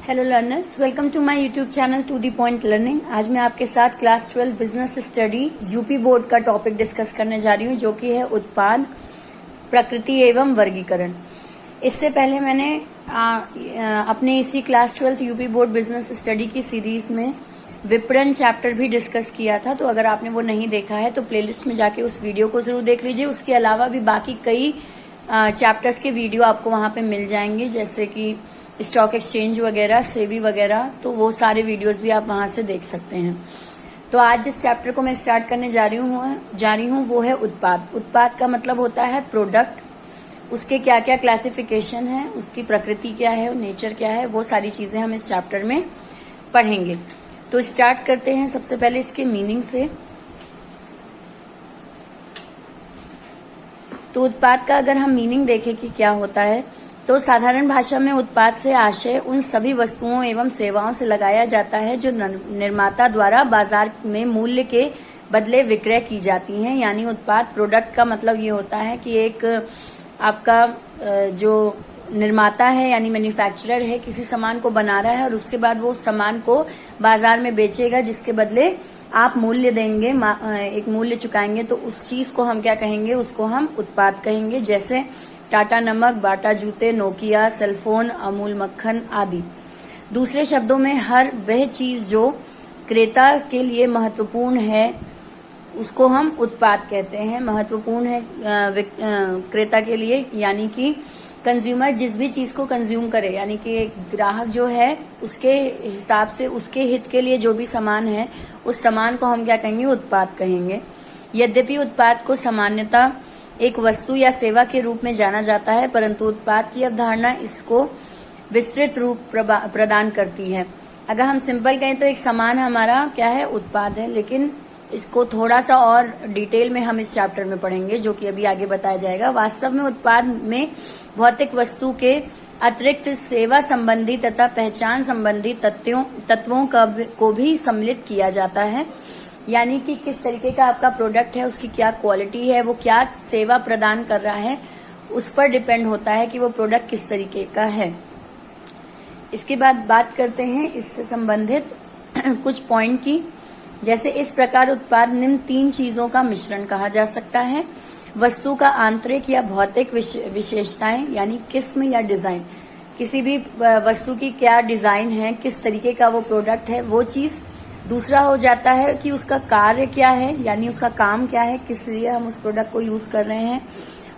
Hello learners, welcome to my YouTube channel to the point learning. आज मैं आपके साथ class 12 business study UP board का topic discuss करने जा रही हूँ, जो कि है उत्पाद, प्रकृति एवं वर्गीकरण। इससे पहले मैंने अपने इसी class 12 UP board business study की सीरीज में विपणन चैप्टर भी डिस्कस किया था। तो अगर आपने वो नहीं देखा है तो प्लेलिस्ट में जाके उस वीडियो को जरूर देख लीजिए। उसके अलावा भी बाकी कई चैप्टर्स के वीडियो आपको वहां पे मिल जाएंगे, जैसे कि स्टॉक एक्सचेंज वगैरह, सेबी वगैरह, तो वो सारे वीडियोस भी आप वहां से देख सकते हैं। तो आज जिस चैप्टर को मैं स्टार्ट करने जा रही हूँ वो है उत्पाद। उत्पाद का मतलब होता है प्रोडक्ट, उसके क्या क्या क्लासिफिकेशन है, उसकी प्रकृति क्या है, नेचर क्या है, वो सारी चीजें हम इस चैप्टर में पढ़ेंगे। तो स्टार्ट करते हैं सबसे पहले इसके मीनिंग से। तो उत्पाद का अगर हम मीनिंग देखें कि क्या होता है, तो साधारण भाषा में उत्पाद से आशय उन सभी वस्तुओं एवं सेवाओं से लगाया जाता है जो निर्माता द्वारा बाजार में मूल्य के बदले विक्रय की जाती हैं। यानी उत्पाद, प्रोडक्ट का मतलब ये होता है कि एक आपका जो निर्माता है यानी मैन्युफैक्चरर है, किसी सामान को बना रहा है और उसके बाद वो सामान को बाजार में बेचेगा, जिसके बदले आप मूल्य देंगे, एक मूल्य चुकाएंगे। तो उस चीज को हम क्या कहेंगे, उसको हम उत्पाद कहेंगे। जैसे टाटा नमक, बाटा जूते, नोकिया सेलफोन, अमूल मक्खन आदि। दूसरे शब्दों में हर वह चीज जो क्रेता के लिए महत्वपूर्ण है उसको हम उत्पाद कहते हैं। महत्वपूर्ण है क्रेता के लिए, यानी कि कंज्यूमर जिस भी चीज को कंज्यूम करे, यानी कि एक ग्राहक जो है उसके हिसाब से, उसके हित के लिए जो भी सामान है, उस सामान को हम क्या कहेंगे, उत्पाद कहेंगे। यद्यपि उत्पाद को सामान्यतः एक वस्तु या सेवा के रूप में जाना जाता है, परंतु उत्पाद की अवधारणा इसको विस्तृत रूप प्रदान करती है। अगर हम सिंपल कहें तो एक सामान हमारा क्या है, उत्पाद है, लेकिन इसको थोड़ा सा और डिटेल में हम इस चैप्टर में पढ़ेंगे, जो कि अभी आगे बताया जाएगा। वास्तव में उत्पाद में भौतिक वस्तु के अतिरिक्त सेवा संबंधी तथा पहचान संबंधी तत्वों को भी सम्मिलित किया जाता है। यानी कि किस तरीके का आपका प्रोडक्ट है, उसकी क्या क्वालिटी है, वो क्या सेवा प्रदान कर रहा है, उस पर डिपेंड होता है कि वो प्रोडक्ट किस तरीके का है। इसके बाद बात करते हैं इससे संबंधित कुछ पॉइंट की। जैसे इस प्रकार उत्पाद निम्न 3 चीजों का मिश्रण कहा जा सकता है। वस्तु का आंतरिक या भौतिक विशेषताएं, यानी किस्म या डिजाइन, किसी भी वस्तु की क्या डिजाइन है, किस तरीके का वो प्रोडक्ट है, वो चीज। दूसरा हो जाता है कि उसका कार्य क्या है, यानी उसका काम क्या है, किस लिए हम उस प्रोडक्ट को यूज कर रहे हैं।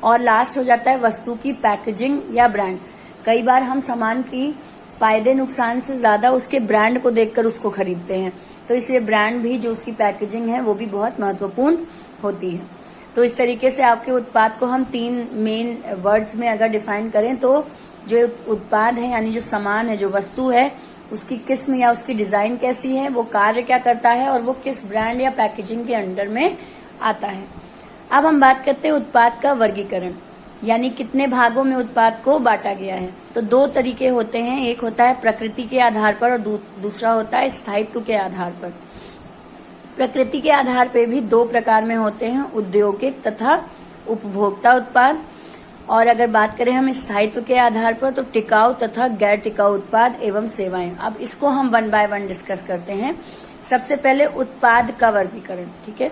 और लास्ट हो जाता है वस्तु की पैकेजिंग या ब्रांड। कई बार हम सामान की फायदे नुकसान से ज्यादा उसके ब्रांड को देखकर उसको खरीदते हैं, तो इसलिए ब्रांड भी, जो उसकी पैकेजिंग है, वो भी बहुत महत्वपूर्ण होती है। तो इस तरीके से आपके उत्पाद को हम 3 मेन वर्ड्स में अगर डिफाइन करें, तो जो उत्पाद है यानी जो सामान है, जो वस्तु है, उसकी किस्म या उसकी डिजाइन कैसी है, वो कार्य क्या करता है और वो किस ब्रांड या पैकेजिंग के अंडर में आता है। अब हम बात करते हैं उत्पाद का वर्गीकरण, यानी कितने भागों में उत्पाद को बांटा गया है। तो 2 तरीके होते हैं, एक होता है प्रकृति के आधार पर और दूसरा होता है स्थायित्व के आधार पर। प्रकृति के आधार पर भी 2 प्रकार में होते हैं, औद्योगिक तथा उपभोक्ता उत्पाद। और अगर बात करें हम स्थायित्व के आधार पर, तो टिकाऊ तथा गैर टिकाऊ उत्पाद एवं सेवाएं। अब इसको हम 1 बाय 1 डिस्कस करते हैं। सबसे पहले उत्पाद का वर्गीकरण, ठीक है।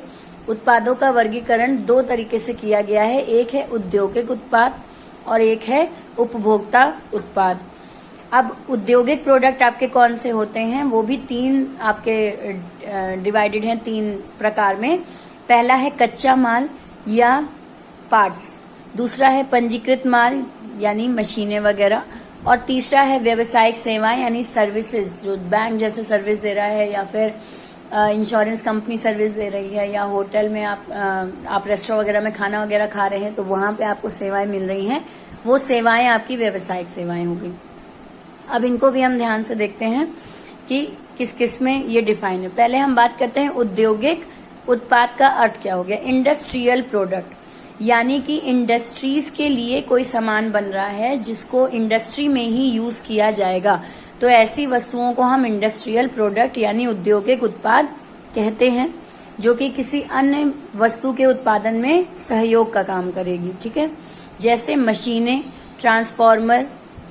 उत्पादों का वर्गीकरण 2 तरीके से किया गया है, एक है औद्योगिक उत्पाद और एक है उपभोक्ता उत्पाद। अब औद्योगिक प्रोडक्ट आपके कौन से होते हैं, वो भी 3 आपके डिवाइडेड हैं 3 प्रकार में। पहला है कच्चा माल या पार्ट्स, दूसरा है पंजीकृत माल यानी मशीनें वगैरह, और तीसरा है व्यावसायिक सेवाएं यानी सर्विसेज, जो बैंक जैसे सर्विस दे रहा है, या फिर इंश्योरेंस कंपनी सर्विस दे रही है, या होटल में आप रेस्टोरेंट वगैरह में खाना वगैरह खा रहे हैं तो वहां पे आपको सेवाएं मिल रही हैं, वो सेवाएं आपकी व्यावसायिक सेवाएं होगी। अब इनको भी हम ध्यान से देखते हैं कि किस किस में ये डिफाइन है। पहले हम बात करते हैं औद्योगिक उत्पाद का अर्थ क्या हो गया। इंडस्ट्रियल प्रोडक्ट, यानी कि इंडस्ट्रीज के लिए कोई सामान बन रहा है जिसको इंडस्ट्री में ही यूज किया जाएगा, तो ऐसी वस्तुओं को हम इंडस्ट्रियल प्रोडक्ट यानी औद्योगिक उत्पाद कहते हैं, जो कि किसी अन्य वस्तु के उत्पादन में सहयोग का काम करेगी, ठीक है। जैसे मशीनें, ट्रांसफार्मर,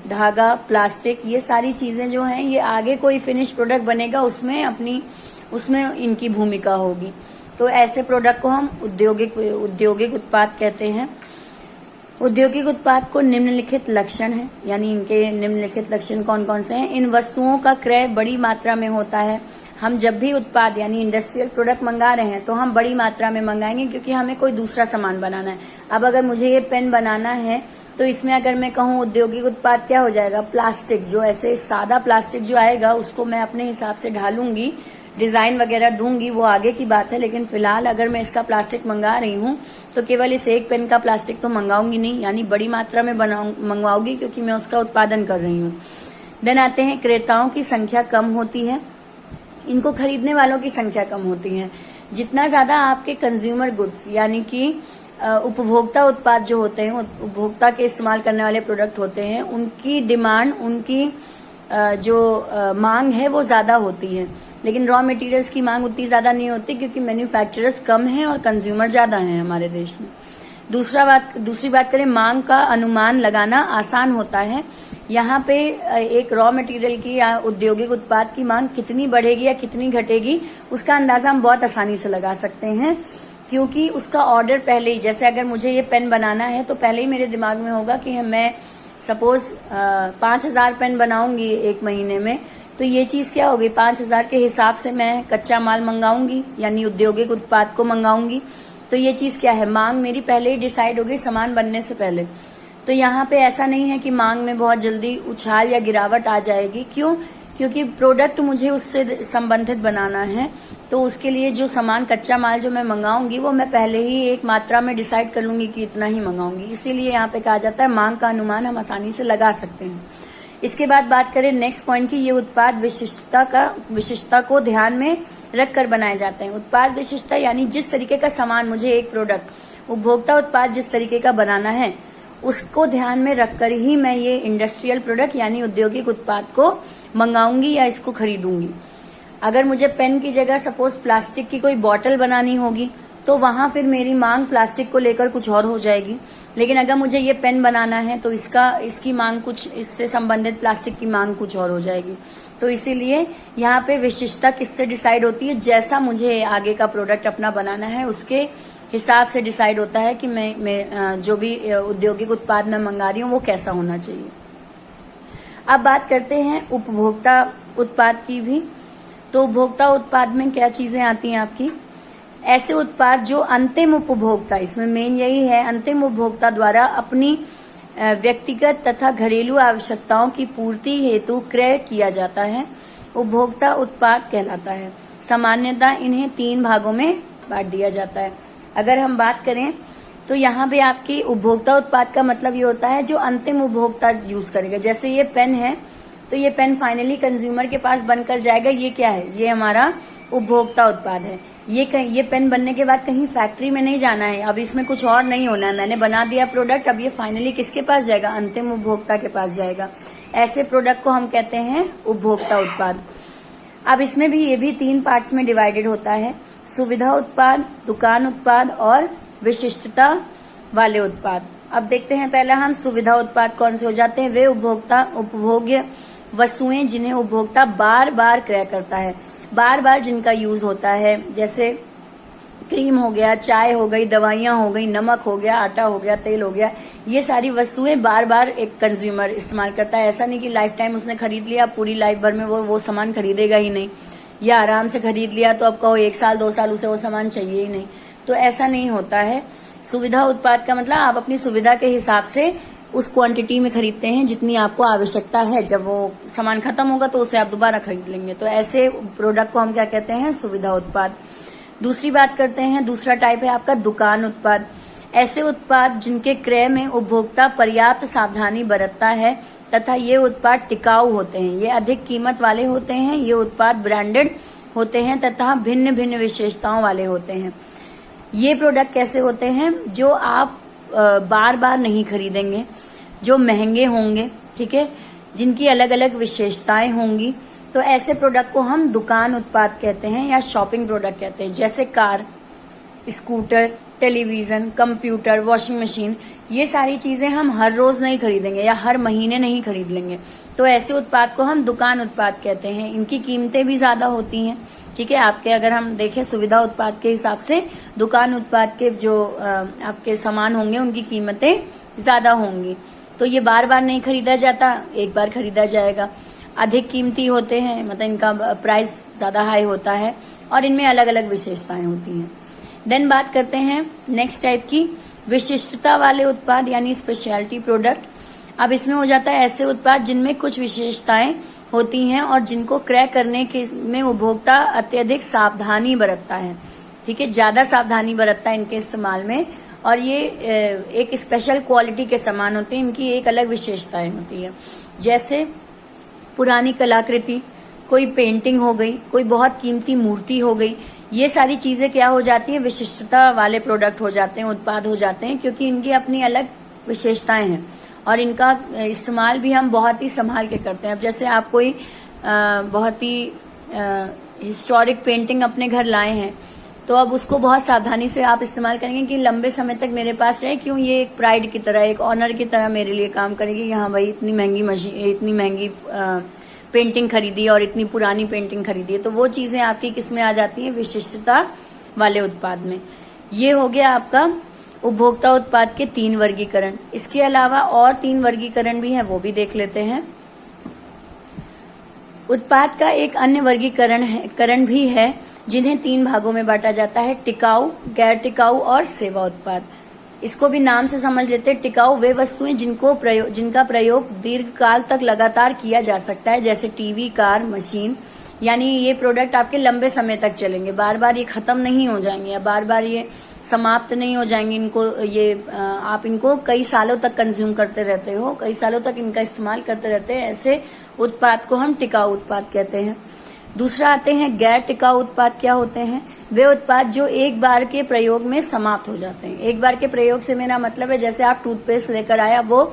धागा, प्लास्टिक, ये सारी चीजें जो हैं ये आगे कोई फिनिश प्रोडक्ट बनेगा उसमें इनकी भूमिका होगी। तो ऐसे प्रोडक्ट को हम औद्योगिक उत्पाद कहते हैं। औद्योगिक उत्पाद को निम्नलिखित लक्षण है, यानी इनके निम्नलिखित लक्षण कौन कौन से हैं। इन वस्तुओं का क्रय बड़ी मात्रा में होता है। हम जब भी उत्पाद यानी इंडस्ट्रियल प्रोडक्ट मंगा रहे हैं तो हम बड़ी मात्रा में मंगाएंगे, क्योंकि हमें कोई दूसरा सामान बनाना है। अब अगर मुझे ये पेन बनाना है तो इसमें अगर मैं कहूँ औद्योगिक उत्पाद, क्या हो जाएगा, प्लास्टिक, जो ऐसे सादा प्लास्टिक जो आएगा उसको मैं अपने हिसाब से ढालूंगी, डिजाइन वगैरह दूंगी, वो आगे की बात है। लेकिन फिलहाल अगर मैं इसका प्लास्टिक मंगा रही हूँ तो केवल इस एक पेन का प्लास्टिक तो मंगाऊंगी नहीं, यानी बड़ी मात्रा में मंगवाऊंगी, क्योंकि मैं उसका उत्पादन कर रही हूँ। देन आते हैं, क्रेताओं की संख्या कम होती है, इनको खरीदने वालों की संख्या कम होती है। जितना ज्यादा आपके कंज्यूमर गुड्स यानी कि उपभोक्ता उत्पाद जो होते हैं, उपभोक्ता के इस्तेमाल करने वाले प्रोडक्ट होते हैं, उनकी डिमांड, उनकी जो मांग है वो ज्यादा होती है। लेकिन रॉ मटेरियल्स की मांग उतनी ज्यादा नहीं होती, क्योंकि मैन्युफैक्चरर्स कम हैं और कंज्यूमर ज्यादा हैं हमारे देश में। दूसरी बात करें, मांग का अनुमान लगाना आसान होता है। यहाँ पे एक रॉ मटेरियल की या औद्योगिक उत्पाद की मांग कितनी बढ़ेगी या कितनी घटेगी, उसका अंदाजा हम बहुत आसानी से लगा सकते हैं, क्योंकि उसका ऑर्डर पहले ही, जैसे अगर मुझे ये पेन बनाना है तो पहले ही मेरे दिमाग में होगा कि मैं सपोज 5000 पेन बनाऊंगी एक महीने में, तो ये चीज क्या होगी, 5000 के हिसाब से मैं कच्चा माल मंगाऊंगी, यानी औद्योगिक उत्पाद को मंगाऊंगी। तो ये चीज क्या है, मांग मेरी पहले ही डिसाइड होगी सामान बनने से पहले। तो यहाँ पे ऐसा नहीं है कि मांग में बहुत जल्दी उछाल या गिरावट आ जाएगी। क्यों? क्योंकि प्रोडक्ट मुझे उससे संबंधित बनाना है, तो उसके लिए जो सामान, कच्चा माल जो मैं मंगाऊंगी वो मैं पहले ही एक मात्रा में डिसाइड कर लूंगी कि इतना ही मंगाऊंगी। इसीलिए यहाँ पे कहा जाता है मांग का अनुमान हम आसानी से लगा सकते हैं। इसके बाद बात करें नेक्स्ट पॉइंट की, ये उत्पाद विशिष्टता को ध्यान में रखकर बनाए जाते हैं। उत्पाद विशिष्टता यानी जिस तरीके का सामान, मुझे एक प्रोडक्ट, उपभोक्ता उत्पाद जिस तरीके का बनाना है उसको ध्यान में रखकर ही मैं ये इंडस्ट्रियल प्रोडक्ट यानी औद्योगिक उत्पाद को मंगाऊंगी या इसको खरीदूंगी। अगर मुझे पेन की जगह सपोज प्लास्टिक की कोई बॉटल बनानी होगी तो वहां फिर मेरी मांग प्लास्टिक को लेकर कुछ और हो जाएगी। लेकिन अगर मुझे ये पेन बनाना है तो इसकी मांग कुछ, इससे संबंधित प्लास्टिक की मांग कुछ और हो जाएगी। तो इसीलिए यहाँ पे विशिष्टता किससे डिसाइड होती है, जैसा मुझे आगे का प्रोडक्ट अपना बनाना है उसके हिसाब से डिसाइड होता है कि मैं जो भी औद्योगिक उत्पाद मैं मंगा रही हूँ वो कैसा होना चाहिए। अब बात करते हैं उपभोक्ता उत्पाद की भी। तो उपभोक्ता उत्पाद में क्या चीजें आती हैं आपकी, ऐसे उत्पाद जो अंतिम उपभोक्ता, इसमें मेन यही है, अंतिम उपभोक्ता द्वारा अपनी व्यक्तिगत तथा घरेलू आवश्यकताओं की पूर्ति हेतु क्रय किया जाता है, उपभोक्ता उत्पाद कहलाता है। सामान्यतः इन्हें 3 भागों में बांट दिया जाता है। अगर हम बात करें तो यहाँ पे आपकी उपभोक्ता उत्पाद का मतलब ये होता है जो अंतिम उपभोक्ता यूज करेगा। जैसे ये पेन है तो ये पेन फाइनली कंज्यूमर के पास बनकर जाएगा, ये क्या है, ये हमारा उपभोक्ता उत्पाद है। ये पेन बनने के बाद कहीं फैक्ट्री में नहीं जाना है, अब इसमें कुछ और नहीं होना है, मैंने बना दिया प्रोडक्ट, अब ये फाइनली किसके पास जाएगा, अंतिम उपभोक्ता के पास जाएगा। ऐसे प्रोडक्ट को हम कहते हैं उपभोक्ता उत्पाद। अब इसमें भी ये भी 3 पार्ट्स में डिवाइडेड होता है, सुविधा उत्पाद, दुकान उत्पाद और विशिष्टता वाले उत्पाद। अब देखते हैं पहला हम सुविधा उत्पाद कौन से हो जाते हैं, वे उपभोग्य वस्तुएं जिन्हें उपभोक्ता बार बार क्रय करता है, बार बार जिनका यूज होता है, जैसे क्रीम हो गया, चाय हो गई, दवाइयां हो गई, नमक हो गया, आटा हो गया, तेल हो गया, ये सारी वस्तुएं बार बार एक कंज्यूमर इस्तेमाल करता है। ऐसा नहीं कि लाइफ टाइम उसने खरीद लिया, पूरी लाइफ भर में वो सामान खरीदेगा ही नहीं, या आराम से खरीद लिया तो अब कहो 1 साल 2 साल उसे वो सामान चाहिए ही नहीं, तो ऐसा नहीं होता है। सुविधा उत्पाद का मतलब आप अपनी सुविधा के हिसाब से उस क्वांटिटी में खरीदते हैं जितनी आपको आवश्यकता है, जब वो सामान खत्म होगा तो उसे आप दोबारा खरीद लेंगे। तो ऐसे प्रोडक्ट को हम क्या कहते हैं, सुविधा उत्पाद। दूसरी बात करते हैं, दूसरा टाइप है आपका दुकान उत्पाद। ऐसे उत्पाद जिनके क्रय में उपभोक्ता पर्याप्त सावधानी बरतता है तथा ये उत्पाद टिकाऊ होते हैं, ये अधिक कीमत वाले होते हैं, ये उत्पाद ब्रांडेड होते हैं तथा भिन्न भिन्न विशेषताओं वाले होते हैं। ये प्रोडक्ट कैसे होते हैं, जो आप बार बार नहीं खरीदेंगे, जो महंगे होंगे, ठीक है, जिनकी अलग अलग विशेषताएं होंगी। तो ऐसे प्रोडक्ट को हम दुकान उत्पाद कहते हैं या शॉपिंग प्रोडक्ट कहते हैं, जैसे car, scooter, television, computer, washing machine, ये सारी चीजें हम हर रोज नहीं खरीदेंगे या हर महीने नहीं खरीद लेंगे। तो ऐसे उत्पाद को हम दुकान उत्पाद कहते हैं। इनकी कीमतें भी ज्यादा होती हैं। ठीक है, आपके अगर हम देखें सुविधा उत्पाद के हिसाब से दुकान उत्पाद के जो आपके सामान होंगे उनकी कीमतें ज्यादा होंगी। तो ये बार बार नहीं खरीदा जाता, एक बार खरीदा जाएगा। अधिक कीमती होते हैं, मतलब इनका प्राइस ज्यादा हाई होता है और इनमें अलग अलग विशेषताएं होती हैं। देन बात करते हैं नेक्स्ट टाइप की, विशिष्टता वाले उत्पाद यानी स्पेशलिटी प्रोडक्ट। अब इसमें हो जाता है ऐसे उत्पाद जिनमें कुछ विशेषताएं होती हैं और जिनको क्रय करने के में उपभोक्ता अत्यधिक सावधानी बरतता है। ठीक है, ज्यादा सावधानी बरतता है इनके इस्तेमाल में, और ये एक स्पेशल क्वालिटी के सामान होते हैं। इनकी एक अलग विशेषताएं होती है, जैसे पुरानी कलाकृति, कोई पेंटिंग हो गई, कोई बहुत कीमती मूर्ति हो गई। ये सारी चीजें क्या हो जाती हैं, विशिष्टता वाले प्रोडक्ट हो जाते हैं, उत्पाद हो जाते हैं, क्योंकि इनकी अपनी अलग विशेषताएं हैं और इनका इस्तेमाल भी हम बहुत ही संभाल के करते हैं। अब जैसे आप कोई बहुत ही हिस्टोरिक पेंटिंग अपने घर लाए हैं, तो अब उसको बहुत सावधानी से आप इस्तेमाल करेंगे कि लंबे समय तक मेरे पास रहे, क्यों ये एक प्राइड की तरह, एक ऑनर की तरह मेरे लिए काम करेगी। यहाँ भाई इतनी महंगी मशीन, इतनी महंगी पेंटिंग खरीदी और इतनी पुरानी पेंटिंग खरीदी है। तो वो चीजें आपकी किसमें आ जाती हैं, विशिष्टता वाले उत्पाद में। ये हो गया आपका उपभोक्ता उत्पाद के 3 वर्गीकरण। इसके अलावा और 3 वर्गीकरण भी हैं, वो भी देख लेते हैं। उत्पाद का एक अन्य वर्गीकरण भी है जिन्हें 3 भागों में बांटा जाता है, टिकाऊ, गैर टिकाऊ और सेवा उत्पाद। इसको भी नाम से समझ लेते हैं। टिकाऊ वे वस्तुएं जिनका प्रयोग दीर्घ काल तक लगातार किया जा सकता है, जैसे टीवी, कार, मशीन। यानी ये प्रोडक्ट आपके लंबे समय तक चलेंगे, बार बार ये खत्म नहीं हो जाएंगे या बार बार ये समाप्त नहीं हो जाएंगे। इनको आप इनको कई सालों तक कंज्यूम करते रहते हो, कई सालों तक इनका इस्तेमाल करते रहते हैं। ऐसे उत्पाद को हम टिकाऊ उत्पाद कहते हैं। दूसरा आते हैं गैर टिकाऊ उत्पाद। क्या होते हैं? वे उत्पाद जो एक बार के प्रयोग में समाप्त हो जाते हैं। एक बार के प्रयोग से मेरा मतलब है, जैसे आप टूथपेस्ट लेकर आया, वो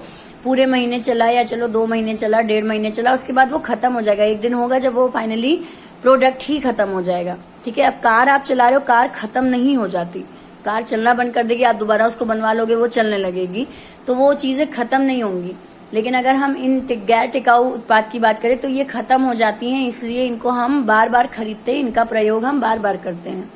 पूरे महीने चला या चलो 2 महीने चला, 1.5 महीने चला, उसके बाद वो खत्म हो जाएगा। एक दिन होगा जब वो फाइनली प्रोडक्ट ही खत्म हो जाएगा। ठीक है, अब कार आप चला रहे हो, कार खत्म नहीं हो जाती, कार चलना बंद कर देगी, आप दोबारा उसको बनवा लोगे, वो चलने लगेगी, तो वो चीजें खत्म नहीं होंगी। लेकिन अगर हम इन गैर टिकाऊ उत्पाद की बात करें तो ये खत्म हो जाती हैं, इसलिए इनको हम बार बार खरीदते हैं, इनका प्रयोग हम बार बार करते हैं।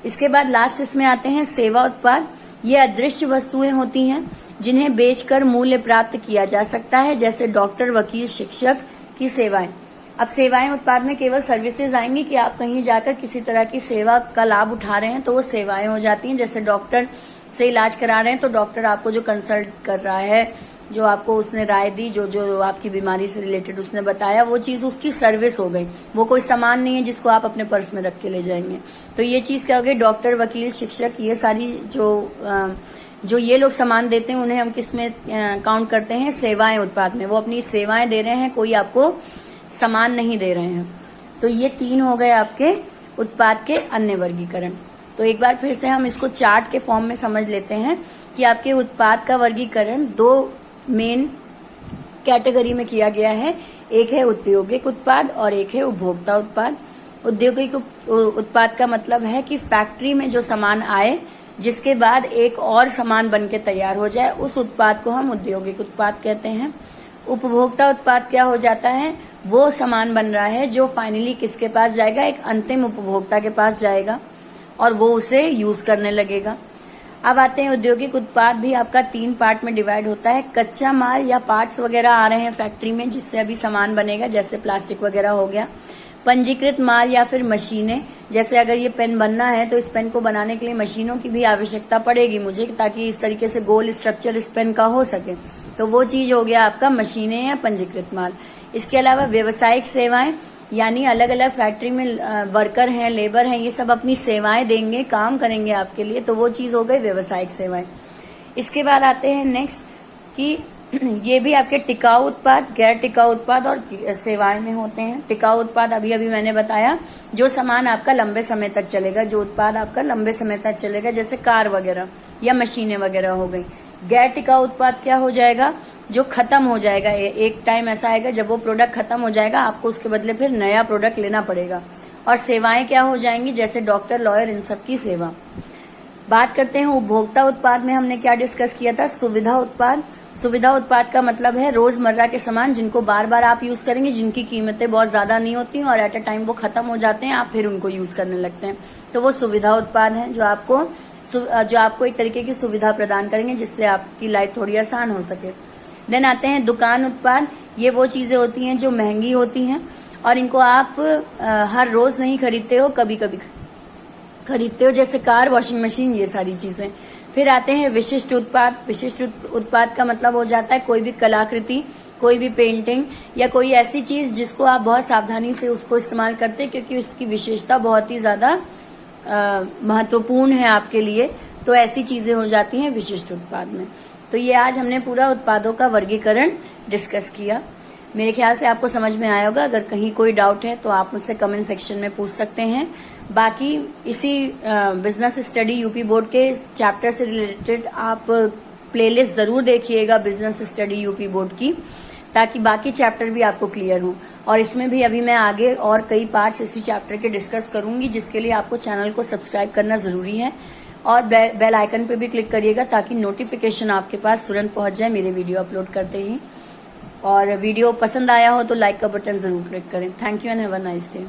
इसके बाद लास्ट इसमें आते हैं सेवा उत्पाद। ये अदृश्य वस्तुएं होती हैं जिन्हें बेचकर मूल्य प्राप्त किया जा सकता है, जैसे डॉक्टर, वकील, शिक्षक की सेवाएं। अब सेवाएं उत्पाद में केवल सर्विसेज आएंगी कि आप कहीं जाकर किसी तरह की सेवा का लाभ उठा रहे हैं, तो वो सेवाएं हो जाती हैं। जैसे डॉक्टर से इलाज करा रहे हैं तो डॉक्टर आपको जो कंसल्ट कर रहा है, जो आपको उसने राय दी, जो आपकी बीमारी से रिलेटेड उसने बताया, वो चीज उसकी सर्विस हो गई। वो कोई सामान नहीं है जिसको आप अपने पर्स में रख के ले जाएंगे। तो ये चीज क्या हो गई, डॉक्टर, वकील, शिक्षक, ये सारी जो ये लोग सामान देते हैं उन्हें हम किसमें काउंट करते हैं, सेवाएं उत्पाद में। वो अपनी सेवाएं दे रहे हैं, कोई आपको सामान नहीं दे रहे हैं। तो ये 3 हो गए आपके उत्पाद के अन्य वर्गीकरण। तो एक बार फिर से हम इसको चार्ट के फॉर्म में समझ लेते हैं कि आपके उत्पाद का वर्गीकरण 2 मेन कैटेगरी में किया गया है। एक है औद्योगिक उत्पाद और एक है उपभोक्ता उत्पाद। औद्योगिक उत्पाद का मतलब है कि फैक्ट्री में जो सामान आए, जिसके बाद एक और सामान बन के तैयार हो जाए, उस उत्पाद को हम औद्योगिक उत्पाद कहते हैं। उपभोक्ता उत्पाद क्या हो जाता है, वो सामान बन रहा है जो फाइनली किसके पास जाएगा, एक अंतिम उपभोक्ता के पास जाएगा और वो उसे यूज करने लगेगा। अब आते हैं औद्योगिक उत्पाद भी आपका 3 पार्ट में डिवाइड होता है। कच्चा माल या पार्ट्स वगैरह आ रहे हैं फैक्ट्री में जिससे अभी सामान बनेगा, जैसे प्लास्टिक वगैरह हो गया। पंजीकृत माल या फिर मशीनें, जैसे अगर ये पेन बनना है तो इस पेन को बनाने के लिए मशीनों की भी आवश्यकता पड़ेगी मुझे, ताकि इस तरीके से गोल स्ट्रक्चर इस पेन का हो सके। तो वो चीज हो गया आपका मशीनें या पंजीकृत माल। इसके अलावा व्यावसायिक सेवाएं, यानी अलग अलग फैक्ट्री में वर्कर हैं, लेबर हैं, ये सब अपनी सेवाएं देंगे, काम करेंगे आपके लिए, तो वो चीज हो गई व्यावसायिक सेवाएं। इसके बाद आते हैं नेक्स्ट कि ये भी आपके टिकाऊ उत्पाद, गैर टिकाऊ उत्पाद और सेवाएं में होते हैं। टिकाऊ उत्पाद अभी मैंने बताया, जो सामान आपका लंबे समय तक चलेगा, जो उत्पाद आपका लंबे समय तक चलेगा, जैसे कार वगैरह या मशीनें वगैरह हो गई। गैर टिकाऊ उत्पाद क्या हो जाएगा, जो खत्म हो जाएगा। एक टाइम ऐसा आएगा जब वो प्रोडक्ट खत्म हो जाएगा, आपको उसके बदले फिर नया प्रोडक्ट लेना पड़ेगा। और सेवाएं क्या हो जाएंगी, जैसे डॉक्टर, लॉयर, इन सब की सेवा। बात करते हैं उपभोक्ता उत्पाद में हमने क्या डिस्कस किया था, सुविधा उत्पाद। सुविधा उत्पाद का मतलब है रोजमर्रा के सामान जिनको बार बार आप यूज करेंगे, जिनकी कीमतें बहुत ज्यादा नहीं होती और एट अ टाइम वो खत्म हो जाते हैं, आप फिर उनको यूज करने लगते हैं, तो वो सुविधा उत्पाद है जो आपको एक तरीके की सुविधा प्रदान करेंगे जिससे आपकी लाइफ थोड़ी आसान हो सके। देन आते हैं दुकान उत्पाद। ये वो चीजें होती हैं जो महंगी होती हैं और इनको आप हर रोज नहीं खरीदते हो, कभी कभी खरीदते हो, जैसे कार, वॉशिंग मशीन, ये सारी चीजें। फिर आते हैं विशिष्ट उत्पाद। विशिष्ट उत्पाद का मतलब हो जाता है कोई भी कलाकृति, कोई भी पेंटिंग या कोई ऐसी चीज जिसको आप बहुत सावधानी से उसको इस्तेमाल करते हैं क्योंकि उसकी विशेषता बहुत ही ज्यादा महत्वपूर्ण है आपके लिए, तो ऐसी चीजें हो जाती हैं विशिष्ट उत्पाद में। तो ये आज हमने पूरा उत्पादों का वर्गीकरण डिस्कस किया। मेरे ख्याल से आपको समझ में आया होगा। अगर कहीं कोई डाउट है तो आप मुझसे कमेंट सेक्शन में पूछ सकते हैं। बाकी इसी बिजनेस स्टडी यूपी बोर्ड के चैप्टर से रिलेटेड आप प्लेलिस्ट जरूर देखिएगा बिजनेस स्टडी यूपी बोर्ड की, ताकि बाकी चैप्टर भी आपको क्लियर हो। और इसमें भी अभी मैं आगे और कई पार्ट्स इसी चैप्टर के डिस्कस करूंगी, जिसके लिए आपको चैनल को सब्सक्राइब करना जरूरी है और बेल आइकन पे भी क्लिक करिएगा ताकि नोटिफिकेशन आपके पास तुरंत पहुंच जाए मेरे वीडियो अपलोड करते ही। और वीडियो पसंद आया हो तो लाइक का बटन जरूर क्लिक करें। Thank you and have a nice day.